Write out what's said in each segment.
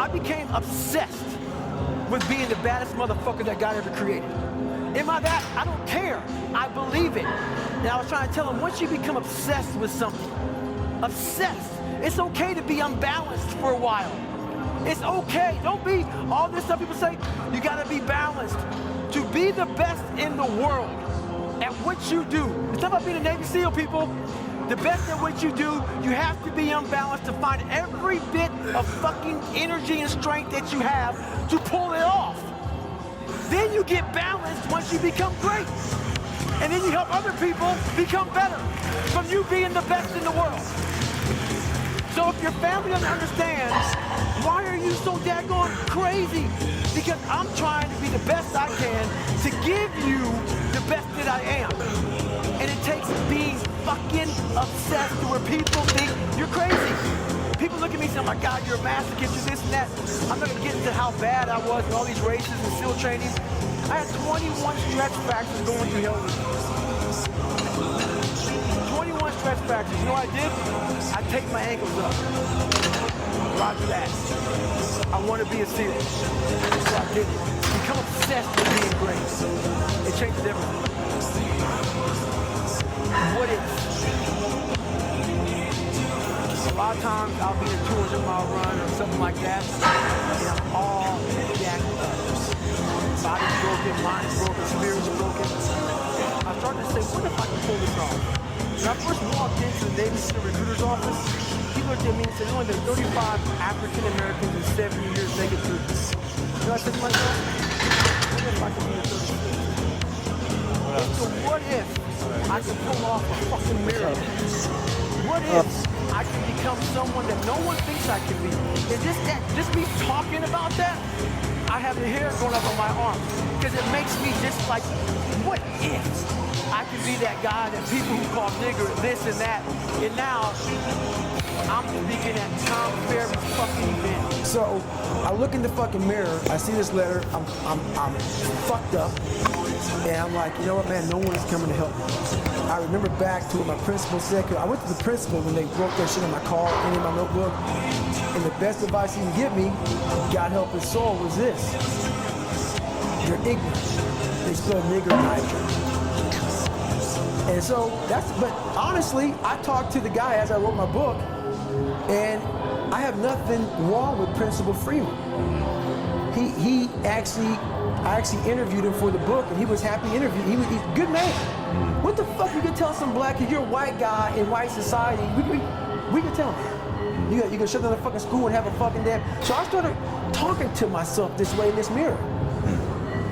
I became obsessed with being the baddest motherfucker that God ever created. Am I that? I don't care. I believe it. And I was trying to tell him, once you become obsessed with something, obsessed, it's okay to be unbalanced for a while. It's okay. Don't be all this stuff people say. You gotta be balanced. To be the best in the world at what you do. It's not about being a Navy SEAL, people. The best at what you do, you have to be unbalanced to find every bit of fucking energy and strength that you have to pull it off. Then you get balanced once you become great. And then you help other people become better from you being the best in the world. So if your family doesn't understand, why are you so daggone crazy? Because I'm trying to be the best I can to give you the best that I am. And it takes being fucking obsessed to where people think you're crazy. People look at me and say, oh my God, you're a masochist, you're this and that. I'm not gonna get into how bad I was in all these races and SEAL training. I had 21 stretch fractures going through hell with me. 21 stretch fractures. You know what I did? I taped my ankles up. Roger that. I want to be a SEAL. So I did it. Become obsessed with being great. It changes everything. What if? A lot of times I'll be in a 200-mile run or something like that, and I'm all jacked up. Body's broken, mind's broken, spirit's broken. I started to say, what if I can pull this off? When I first walked into the Navy SEAL recruiter's office, he looked at me and said, there's only been 35 African Americans in 70 years make it through this. You know, I said to myself, what if I can be a 36? So what if I can pull off a fucking miracle? What if I can become someone that no one thinks I can be? And just me talking about that, I have the hair going up on my arm. Because it makes me just like, what if I can be that guy that people who call nigger this and that, and now I'm speaking at Tom Ferry's fucking event. So I look in the fucking mirror, I see this letter, I'm fucked up, and I'm like, you know what, man, no one is coming to help me. I remember back to what my principal said, because I went to the principal when they broke that shit in my car and in my notebook, and the best advice he can give me, God help his soul, was this: you're ignorant. They spell nigger niger. And so but honestly, I talked to the guy as I wrote my book, and I have nothing wrong with Principal Freeman. I actually interviewed him for the book, and he was happy to interview. He's a good man. What the fuck you can tell some black kid, you're a white guy in white society, we can tell him. You can shut down the fucking school and have a fucking damn. So I started talking to myself this way in this mirror.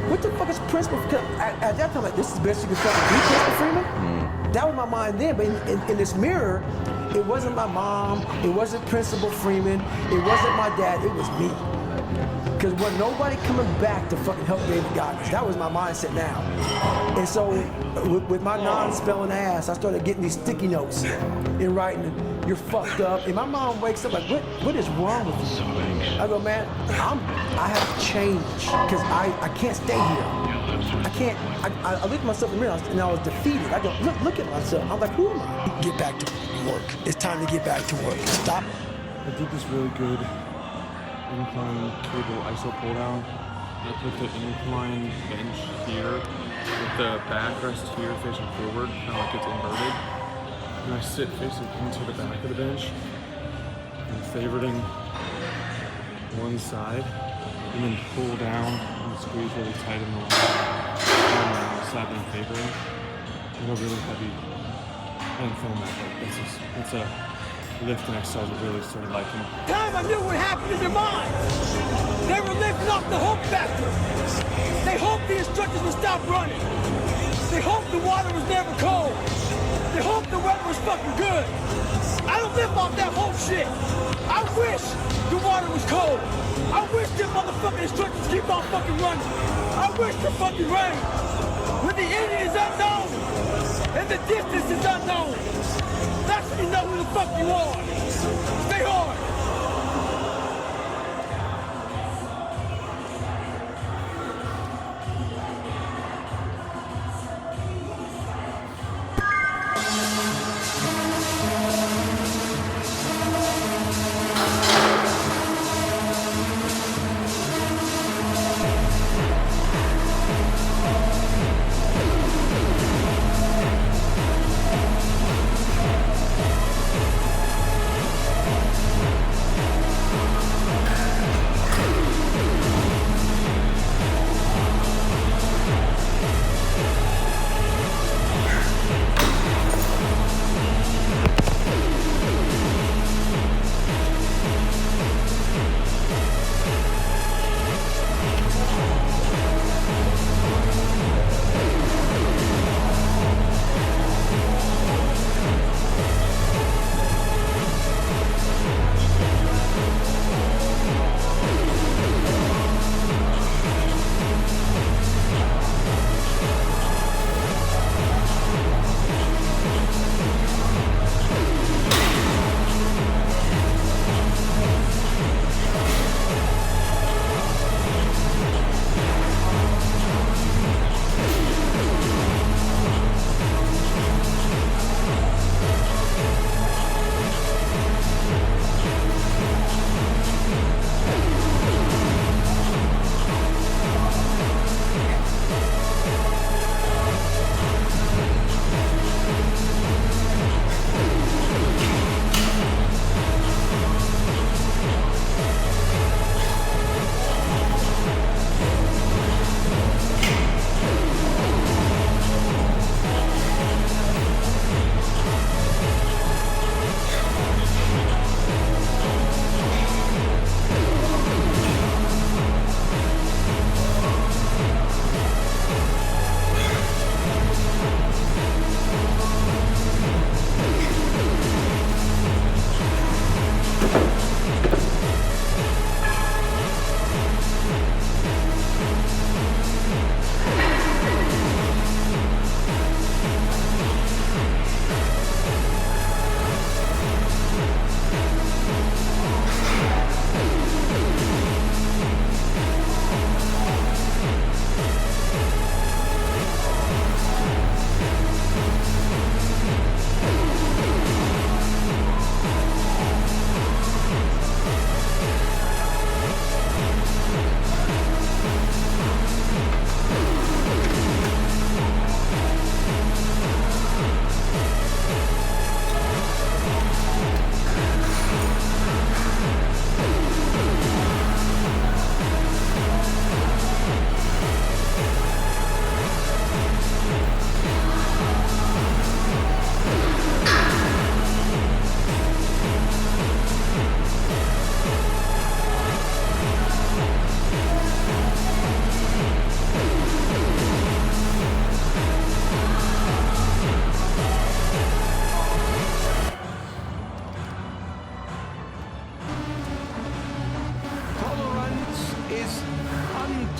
What the fuck is Principal? At that time, like, this is the best you can fucking do, Principal Freeman? That was my mind then, but in this mirror, it wasn't my mom, it wasn't Principal Freeman, it wasn't my dad, it was me. Because when nobody coming back to fucking help David Goggins, that was my mindset now. And so, with my non-spelling ass, I started getting these sticky notes and writing, you're fucked up. And my mom wakes up like, what is wrong with you? I go, man, I have to change, because I can't stay here. I can't, I looked at myself in the mirror and I was defeated. I go, look at myself. I'm like, who am I? Get back to work. It's time to get back to work. Stop. I did this really good incline cable iso pull down. I put the incline bench here with the backrest here facing forward, kind of like it's inverted. And I sit facing into the back of the bench and favoriting one side, and then pull down and squeeze really tight in the line. Side and favoring. You know, really heavy. I didn't film that, but it's a lifting exercise I really started liking. Time I knew what happened in their minds. They were lifting off the hope factor. They hoped the instructors would stop running. They hoped the water was never cold. They hoped the weather was fucking good. I don't live off that whole shit. I wish the water was cold. I wish them motherfucking instructors keep on fucking running. I wish the fucking rain. When the ending is unknown and the distance is unknown, that's when you know who the fuck you are. Stay hard.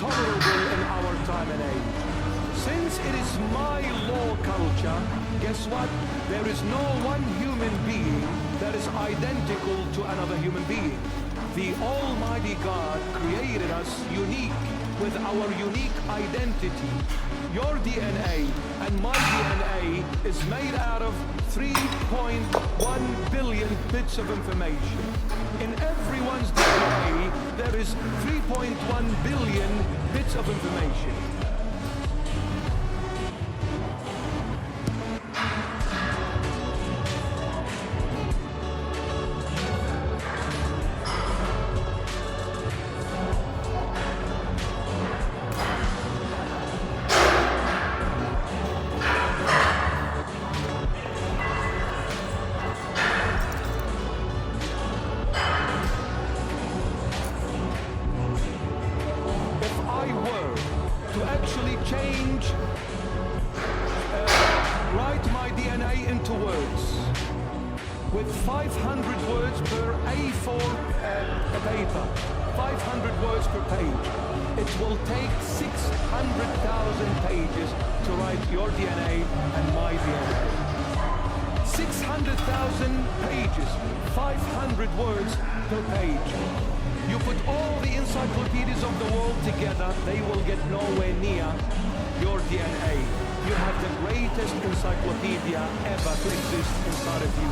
tolerable in our time and age. Since it is my law culture, guess what? There is no one human being that is identical to another human being. The Almighty God created us unique with our unique identity. Your DNA and my DNA is made out of 3.1 billion bits of information. In everyone's DNA, there is 3.1 billion bits of information. Write my DNA into words with 500 words per A4 paper, 500 words per page. It will take 600,000 pages to write your DNA and my DNA. 600,000 pages, 500 words per page. You put all the encyclopedias of the world together, they will get nowhere near your DNA. You have the greatest encyclopedia ever to exist inside of you.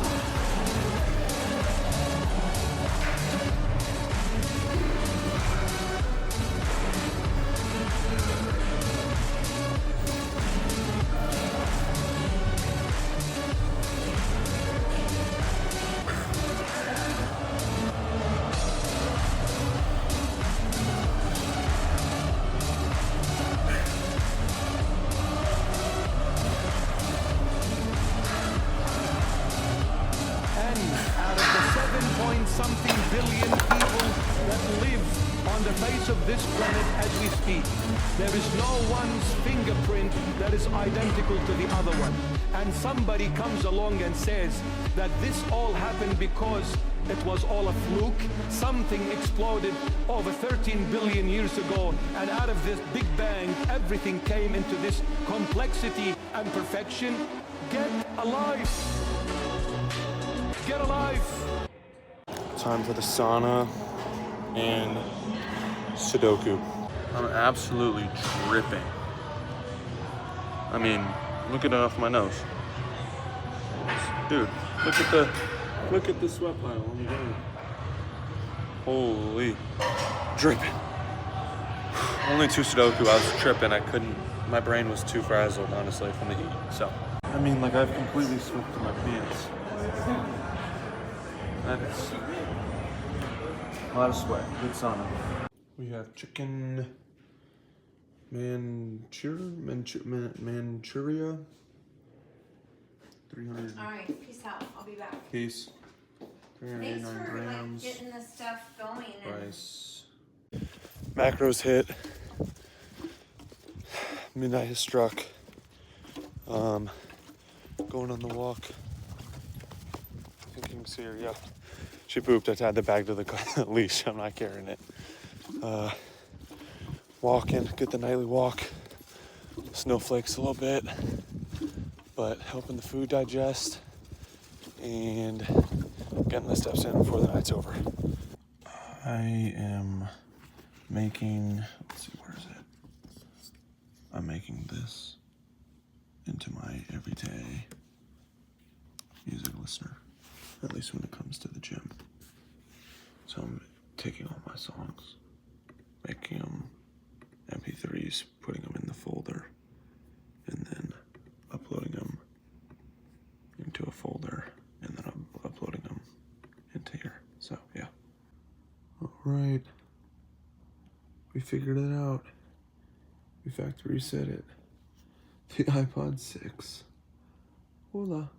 Something billion people that live on the face of this planet as we speak. There is no one's fingerprint that is identical to the other one. And somebody comes along and says that this all happened because it was all a fluke. Something exploded over 13 billion years ago, and out of this Big Bang, everything came into this complexity and perfection. Get alive! Get alive! Time for the sauna and Sudoku. I'm absolutely dripping. I mean, look at it off my nose. Dude, look at the sweat pile on the ground. Holy, dripping. Only 2 Sudoku, I was tripping. I couldn't, my brain was too frazzled, honestly, from the heat. So, I mean, like, I've completely swept to my pants. That's a lot of sweat. Good sauna. We have chicken Manchuria. 300. All right, peace out. I'll be back. Peace. Thanks 389 for grams. getting this stuff going. And Rice. Macros hit. Midnight has struck. Going on the walk. Thinking's here, yeah. She pooped. I tied the bag to the leash. I'm not carrying it. Walking, get the nightly walk. Snowflakes a little bit, but helping the food digest and getting the steps in before the night's over. I am making, let's see, where is it? I'm making this into my everyday music listener, at least when it comes to the gym. So I'm taking all my songs, making them MP3s, putting them in the folder, and then uploading them into a folder, and then I'm uploading them into here. So yeah. All right, we figured it out. We factory reset it. The iPod 6. Hola.